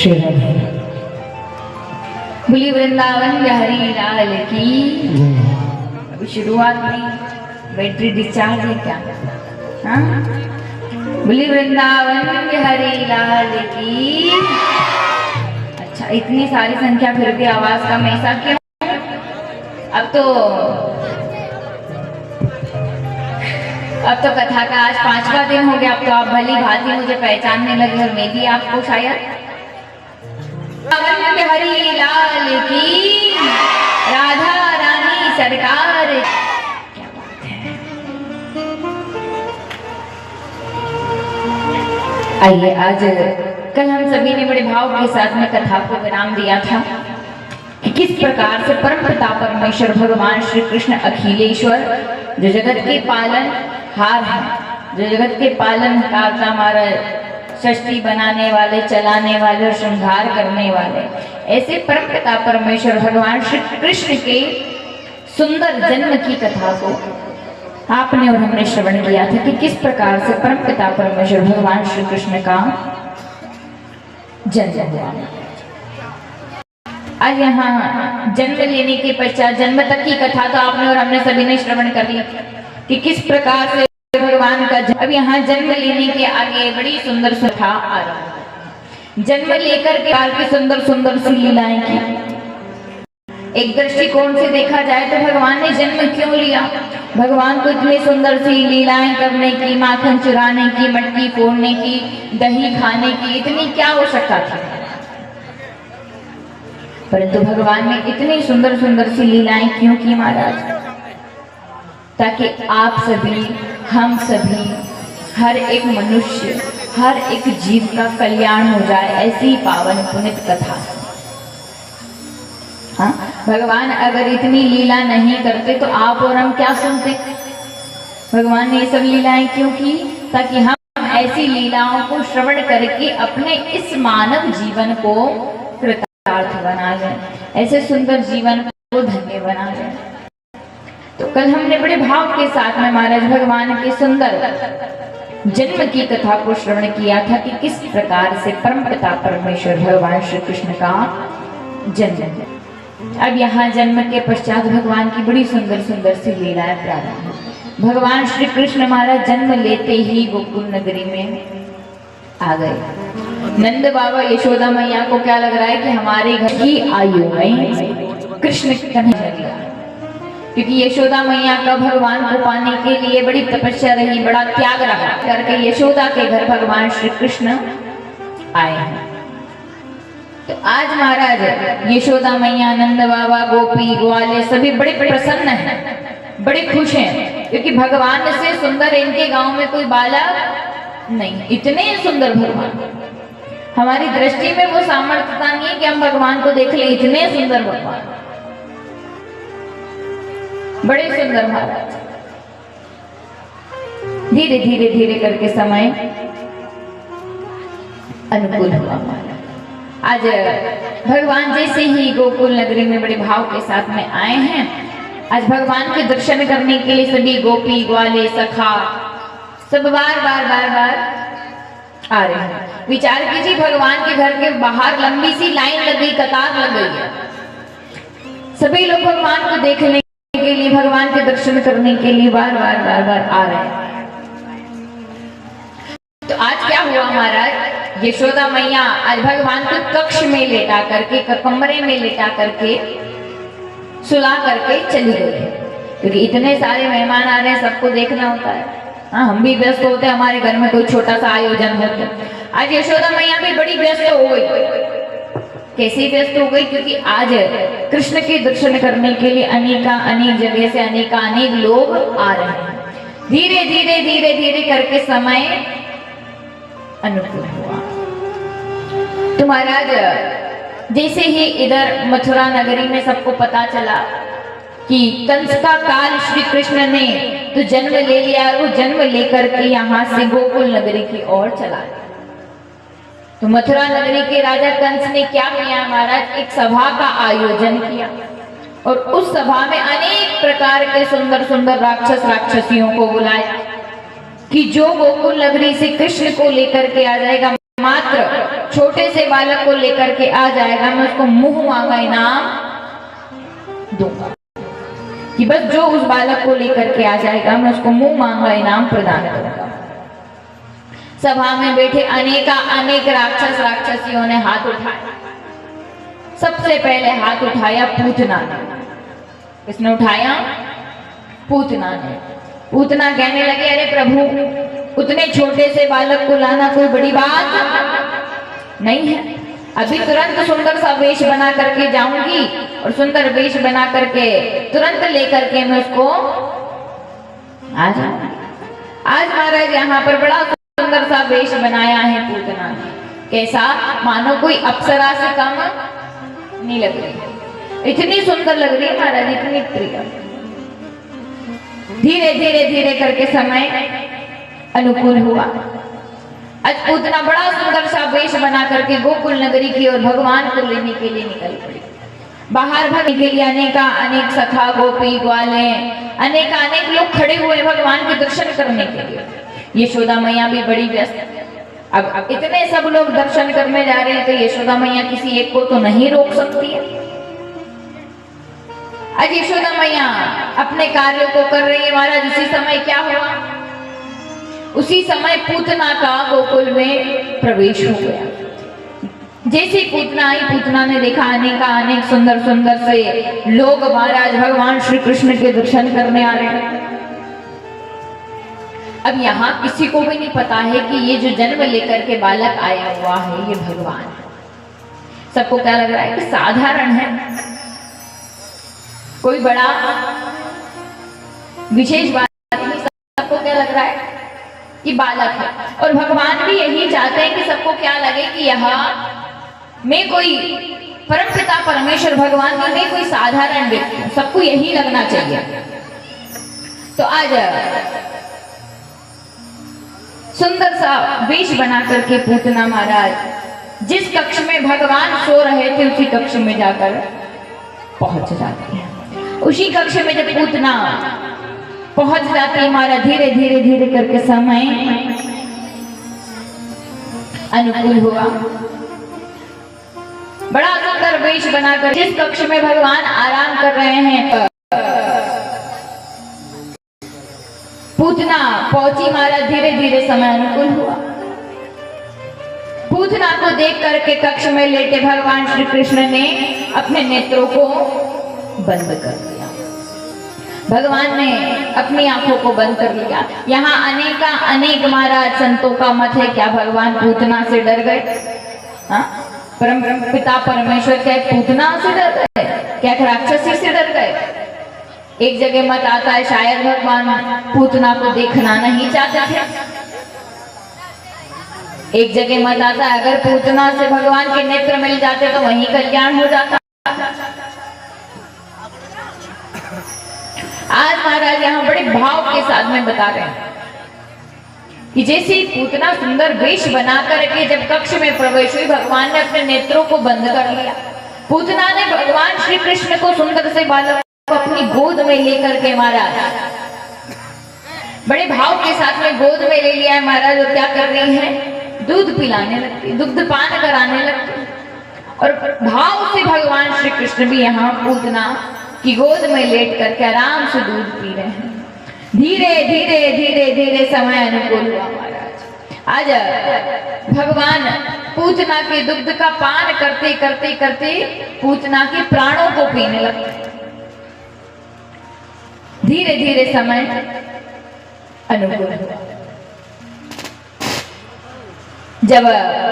श्री राधे। बोली वृंदावन बिहारी लाल की। अभी शुरुआत में बैटरी डिस्चार्ज है क्या? हाँ, बोली वृंदावन बिहारी लाल की। अच्छा, इतनी सारी संख्या फिर भी आवाज कम, ऐसा क्यों? अब तो कथा का आज 5वां दिन हो गया। अब तो आप भली भांति मुझे पहचानने लगे और मैं भी आपको शायद। हरि लाल की, राधा रानी सरकार। क्या बात है। आइए, आज कल हम सभी ने बड़े भाव के साथ में कथा को विराम दिया था कि किस प्रकार से परमपिता परमेश्वर भगवान श्री कृष्ण अखिलेश्वर, जो जगत के पालन हार है, जो जगत के पालन करता, हमारा सृष्टि बनाने वाले, चलाने वाले और श्रृंगार करने वाले, ऐसे परमपिता परमेश्वर भगवान श्री कृष्ण के सुंदर जन्म की कथा को आपने और हमने श्रवण किया था कि किस प्रकार से परमपिता परमेश्वर भगवान श्री कृष्ण का जन्म हुआ। आज यहाँ जन्म लेने के पश्चात जन्म तक की कथा तो आपने और हमने सभी ने श्रवण कर ली कि किस प्रकार से भगवान का अब यहाँ जन्म लेने के आगे बड़ी सुंदर कथा आ रही है। जन्म लेकर के बाल की सुंदर सुंदर सी लीलाएं की। एक दृष्टिकोण से देखा जाए तो भगवान ने जन्म क्यों लिया? भगवान को इतनी सुंदर सी लीलाएं करने की, माखन चुराने की, मटकी फोड़ने की, दही खाने की, इतनी क्या आवश्यकता थी? परंतु भगवान ने इतनी सुंदर सुंदर सी लीलाएं क्यों की महाराज? ताकि आप सभी, हम सभी, हर एक मनुष्य, हर एक जीव का कल्याण हो जाए, ऐसी पावन पुनित कथा। हाँ, भगवान अगर इतनी लीला नहीं करते तो आप और हम क्या सुनते? भगवान ने ये सब लीलाएं क्यों की? ताकि हम ऐसी लीलाओं को श्रवण करके अपने इस मानव जीवन को कृतार्थ बना लें, ऐसे सुंदर जीवन को धन्य बना लें। तो कल हमने बड़े भाव के साथ में महाराज भगवान के सुंदर जन्म की कथा को श्रवण किया था कि किस प्रकार से परमपिता परमेश्वर भगवान श्री कृष्ण का जन्म है। अब यहाँ जन्म के पश्चात भगवान की बड़ी सुंदर सुंदर सी लीलाएं प्रारंभ हुई। भगवान श्री कृष्ण महाराज जन्म लेते ही गोकुल नगरी में आ गए। नंद बाबा यशोदा मैया को क्या लग रहा है कि हमारे घर की आयु में कृष्ण कन्हैया गया, क्योंकि यशोदा मैया का भगवान को पाने के लिए बड़ी तपस्या रही, बड़ा त्याग रहा करके यशोदा के घर भगवान श्री कृष्ण आए हैं। तो आज महाराज यशोदा मैया, नंद बाबा, गोपी ग्वाले सभी बड़े प्रसन्न हैं, बड़े खुश हैं, क्योंकि भगवान से सुंदर इनके गांव में कोई बालक नहीं। इतने सुंदर भगवान, हमारी दृष्टि में वो सामर्थ्यता नहीं है कि हम भगवान को देख ले। इतने सुंदर भगवान, बड़े सुंदर महाराज। धीरे धीरे धीरे करके समय अनुकूल हुआ महाराज। आज भगवान जैसे ही गोकुल नगरी में बड़े भाव के साथ में आए हैं, आज भगवान के दर्शन करने के लिए सभी गोपी ग्वाले सखा सब बार बार बार बार आ रहे हैं। विचार कीजिए, भगवान के घर के बाहर लंबी सी लाइन लग गई, कतार लग गई है। सभी लोग भगवान को देखने के लिए, भगवान के दर्शन करने के लिए बार बार बार बार आ रहे हैं। तो आज क्या हुआ महाराज? यशोदा मैया आज भगवान को कक्ष में लेटा करके, कमरे में लेटा करके सुला करके चली गई, क्योंकि इतने सारे मेहमान आ रहे हैं, सबको देखना होता है। हाँ, हम भी व्यस्त होते हैं, हमारे घर में कोई छोटा सा आयोजन होता है। आज यशोदा मैया भी बड़ी व्यस्त हो गई। कैसे व्यस्त हो गई? क्योंकि आज कृष्ण के दर्शन करने के लिए अनेक जगह से अनेक लोग आ रहे हैं। धीरे धीरे धीरे धीरे करके समय अनुकूल हुआ। तो महाराज जैसे ही इधर मथुरा नगरी में सबको पता चला कि कंस का काल श्री कृष्ण ने तो जन्म ले लिया, वो जन्म लेकर के यहाँ से गोकुल नगरी की ओर चला। तो मथुरा नगरी के राजा कंस ने क्या किया महाराज? एक सभा का आयोजन किया और उस सभा में अनेक प्रकार के सुंदर सुंदर राक्षस राक्षसियों को बुलाया कि जो गोकुल नगरी से कृष्ण को लेकर के आ जाएगा, मात्र छोटे से बालक को लेकर के आ जाएगा, मैं उसको मुंह मांगा इनाम दूंगा। कि बस जो उस बालक को लेकर के आ जाएगा, मैं उसको मुंह मांगा इनाम प्रदान करूंगा। सभा में बैठे अनेक राक्षस राक्षसियों ने हाथ उठाया। सबसे पहले हाथ उठाया पूतना ने। किसने उठाया? पूतना ने। पूतना कहने लगे, अरे प्रभु, उतने छोटे से बालक को लाना कोई बड़ी बात नहीं है। अभी तुरंत सुंदर सा वेश बना करके जाऊंगी और सुंदर वेश बना करके तुरंत लेकर के मैं उसको आ जाऊंगी। आज महाराज यहाँ पर बड़ा सुंदर सा वेश बनाया है पूतना ने। कैसा? मानो कोई अप्सरा से कम नहीं लग रही, इतनी सुंदर लग रही है महाराज, इतनी प्रिय। धीरे धीरे धीरे करके समय अनुकूल हुआ। आज पूतना बड़ा सुंदर सा वेश बना करके गोकुल नगरी की ओर भगवान को लेने के लिए निकल पड़ी। बाहर भगने के लिए अनेक सखा गोपी ग्वाले अनेक लोग खड़े हुए भगवान के दर्शन करने के लिए। यशोदा मैया भी बड़ी व्यस्त। अब इतने सब लोग दर्शन करने जा रहे हैं, तो यशोदा मैया किसी एक को तो नहीं रोक सकती है। आज यशोदा मैया अपने कार्यों को कर रही है महाराज। उसी समय क्या हुआ? उसी समय पूतना का गोकुल में प्रवेश हो गया। जैसे पूतना आई, पूतना ने देखा अनेक सुंदर सुंदर से लोग महाराज भगवान श्री कृष्ण के दर्शन करने आ रहे हैं। अब यहाँ किसी को भी नहीं पता है कि ये जो जन्म लेकर के बालक आया हुआ है ये भगवान है। सबको क्या लग रहा है कि साधारण है, कोई बड़ा विशेष बात नहीं। सबको क्या लग रहा है कि बालक है। और भगवान भी यही चाहते हैं कि सबको क्या लगे कि यहाँ मैं कोई परमपिता परमेश्वर भगवान का मैं कोई साधारण व्यक्ति हूं। सबको यही लगना चाहिए। तो आज सुंदर सा वेश बना करके पूतना महाराज जिस कक्ष में भगवान सो रहे थे उसी कक्ष में जाकर पहुंच जाती है। उसी कक्ष में जब पूतना पहुंच जाती है महाराज, धीरे धीरे धीरे करके समय अनुकूल हुआ। बड़ा सुंदर वेश बनाकर जिस कक्ष में भगवान आराम कर रहे हैं पूतना पहुंची महाराज। धीरे धीरे समय अनुकूल हुआ। पूतना को देख करके कक्ष में लेटे भगवान श्री कृष्ण ने अपने नेत्रों को बंद कर दिया। भगवान ने अपनी आंखों को बंद कर लिया। यहाँ अनेक महाराज संतों का मत है, क्या भगवान पूतना से डर गए? परम पिता परमेश्वर क्या पूतना से डर गए? क्या राक्षसी से डर गए? एक जगह मत आता है शायद भगवान पूतना को देखना नहीं चाहते थे। एक जगह मत आता है अगर पूतना से भगवान के नेत्र मिल जाते तो वहीं कल्याण हो जाता। आज महाराज यहाँ बड़े भाव के साथ में बता रहे हैं कि जैसे पूतना सुंदर वेश बना करके जब कक्ष में प्रवेश हुई, भगवान ने अपने नेत्रों को बंद कर लिया। पूतना ने भगवान श्री कृष्ण को सुंदर से बालक को अपनी गोद में लेकर के महाराज बड़े भाव के साथ में गोद में ले लिया है महाराज। और क्या कर रही है? दूध पिलाने लगती, दुग्ध पान कराने लगती। और भाव से भगवान श्री कृष्ण भी यहाँ पूतना की गोद में लेट करके आराम से दूध पी रहे हैं। धीरे धीरे धीरे धीरे समय अनुकूल हुआ महाराज। आज भगवान पूतना के दुग्ध का पान करते करते करते पूतना के प्राणों को पीने लगते। धीरे धीरे समय अनुकूल हुआ। जब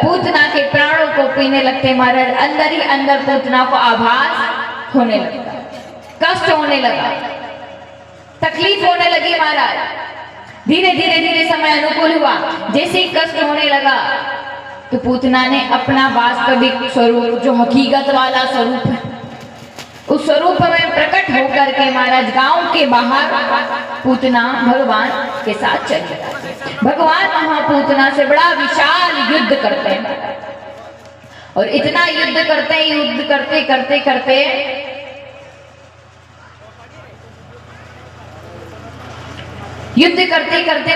पूतना के प्राणों को पीने लगते महाराज, अंदर ही अंदर पूतना को आभास होने लगता, कष्ट होने लगा, तकलीफ होने लगी महाराज। धीरे धीरे धीरे समय अनुकूल हुआ। जैसे ही कष्ट होने लगा तो पूतना ने अपना वास्तविक स्वरूप, जो हकीकत वाला स्वरूप है, उस स्वरूप में प्रकट होकर के महाराज गांव के बाहर पूतना भगवान के साथ चले जाते। भगवान वहां पूतना से बड़ा विशाल युद्ध करते हैं। और इतना युद्ध करते हैं, युद्ध करते करते करते युद्ध करते करते